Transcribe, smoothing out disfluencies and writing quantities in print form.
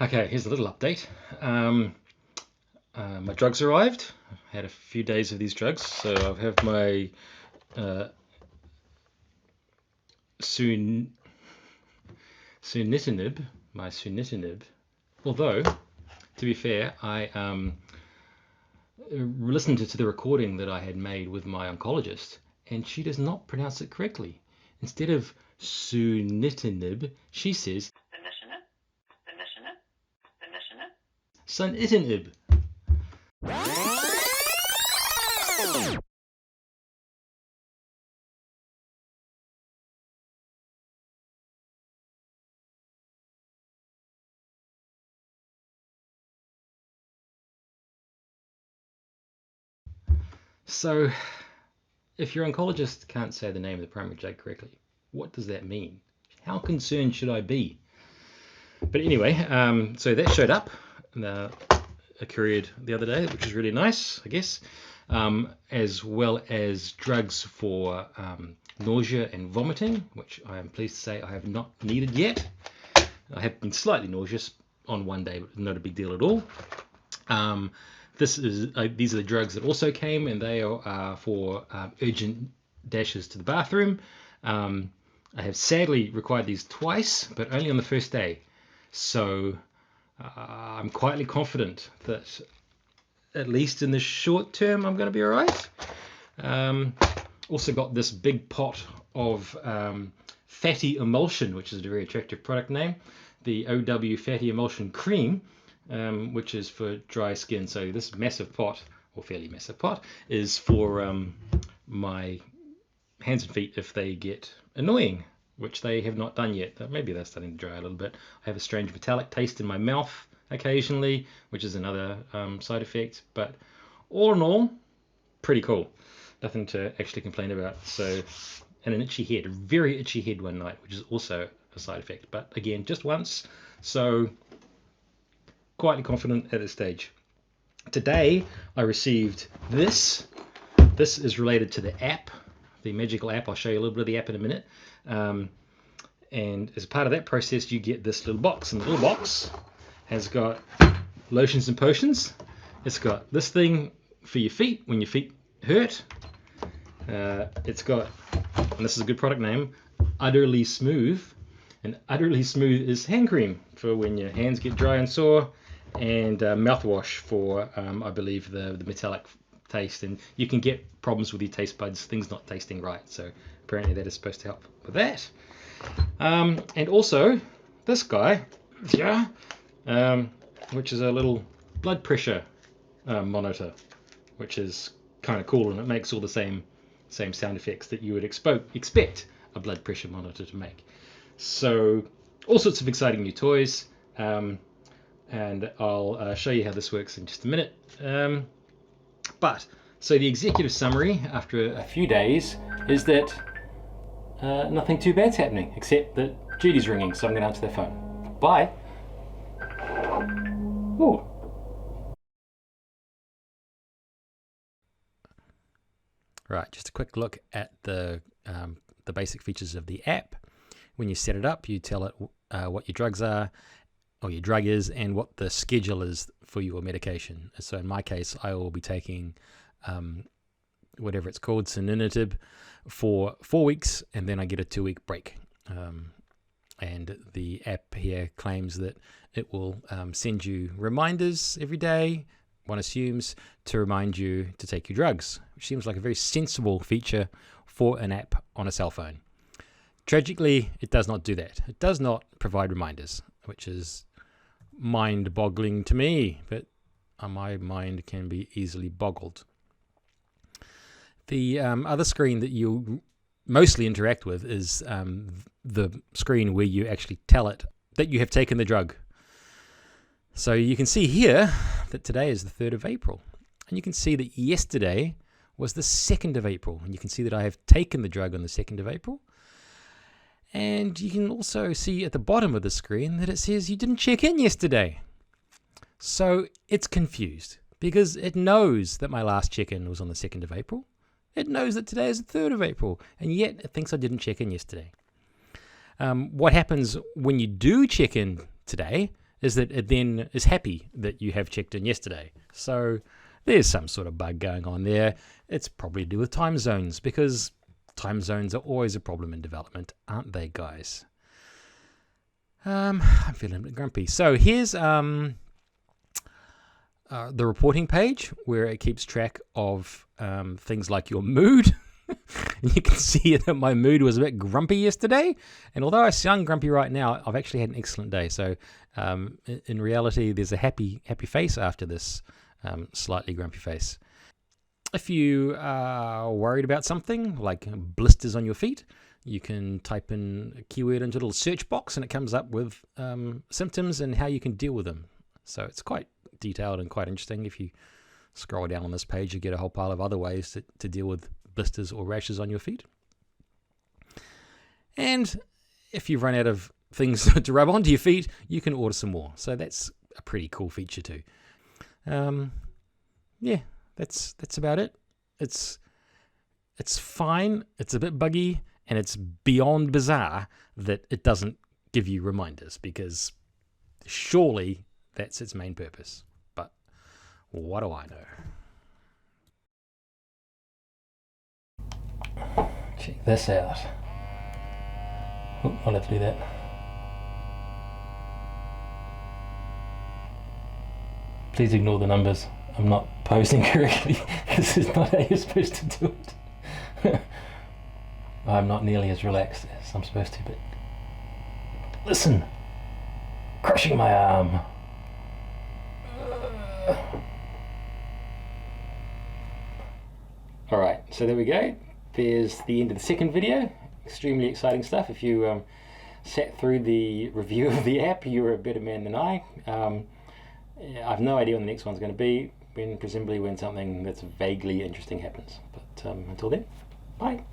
Okay, here's a little update. My drugs arrived. I've had a few days of these drugs, so I have my sun sunitinib, Although, to be fair, I listened to the recording that I had made with my oncologist, and she does not pronounce it correctly. Instead of sunitinib, she says sunitinib. So, if your oncologist can't say the name of the primary drug correctly, what does that mean? How concerned should I be? But anyway, so that showed up, couriered the other day, which was really nice, I guess, as well as drugs for nausea and vomiting, which I am pleased to say I have not needed yet. I have been slightly nauseous on one day, but not a big deal at all. These are the drugs that also came, and they are for urgent dashes to the bathroom. I have sadly required these twice, but only on the first day. So I'm quietly confident that at least in the short term I'm going to be all right. Also got this big pot of fatty emulsion, which is a very attractive product name. The OW Fatty Emulsion Cream, which is for dry skin. So this massive pot, or fairly massive pot, is for my hands and feet if they get annoying, which they have not done yet. Maybe they're starting to dry a little bit. I have a strange metallic taste in my mouth occasionally, which is another side effect. But all in all, pretty cool. Nothing to actually complain about. So, and an itchy head, a very itchy head one night, which is also a side effect. But again, just once. So quietly confident at this stage. Today I received this. This is related to the app, the magical app. I'll show you a little bit of the app in a minute. And as part of that process, you get this little box. And the little box has got lotions and potions. It's got this thing for your feet when your feet hurt. It's got, and this is a good product name, Utterly Smooth. And Utterly Smooth is hand cream for when your hands get dry and sore, and mouthwash for, I believe, the metallic taste. And you can get problems with your taste buds, things not tasting right. So apparently that is supposed to help with that. And also this guy, which is a little blood pressure monitor, which is kind of cool, and it makes all the same sound effects that you would expect a blood pressure monitor to make. So all sorts of exciting new toys, and I'll show you how this works in just a minute. So the executive summary after a few days is that nothing too bad's happening, except that Judy's ringing, so I'm going to answer the phone. Bye. Ooh. Right, just a quick look at the basic features of the app. When you set it up, you tell it what your drugs are, or your drug is, and what the schedule is for your medication. So in my case, I will be taking whatever it's called, sunitinib, for 4 weeks, and then I get a 2-week break. And the app here claims that it will send you reminders every day, one assumes, to remind you to take your drugs, which seems like a very sensible feature for an app on a cell phone. Tragically, it does not do that. It does not provide reminders, which is mind-boggling to me, but my mind can be easily boggled. The other screen that you mostly interact with is the screen where you actually tell it that you have taken the drug. So you can see here that today is the 3rd of April, and you can see that yesterday was the 2nd of April, and you can see that I have taken the drug on the 2nd of April. And you can also see at the bottom of the screen that it says you didn't check in yesterday. So it's confused because it knows that my last check-in was on the 2nd of April. It knows that today is the 3rd of April, and yet it thinks I didn't check in yesterday. What happens when you do check in today is that it then is happy that you have checked in yesterday. So there's some sort of bug going on there. It's probably to do with time zones, because time zones are always a problem in development, aren't they, guys? I'm feeling a bit grumpy. So here's the reporting page where it keeps track of things like your mood. And you can see that my mood was a bit grumpy yesterday, and although I sound grumpy right now, I've actually had an excellent day. So in reality, there's a happy face after this slightly grumpy face. If you are worried about something like blisters on your feet, you can type in a keyword into a little search box and it comes up with symptoms and how you can deal with them. So it's quite detailed and quite interesting. If you scroll down on this page, you get a whole pile of other ways to deal with blisters or rashes on your feet. And if you run out of things to rub onto your feet, you can order some more. So that's a pretty cool feature too. Yeah, that's about it. It's fine. It's a bit buggy, and it's beyond bizarre that it doesn't give you reminders, because surely that's its main purpose. But what do I know? Check this out. Oh, I'll have to do that. Please ignore the numbers. I'm not posing correctly. This is not how you're supposed to do it. I'm not nearly as relaxed as I'm supposed to, but listen, crushing my arm. Alright, so there we go. There's the end of the second video. Extremely exciting stuff. If you sat through the review of the app, you're a better man than I. I have no idea when the next one's going to be, presumably when something that's vaguely interesting happens. But until then, bye.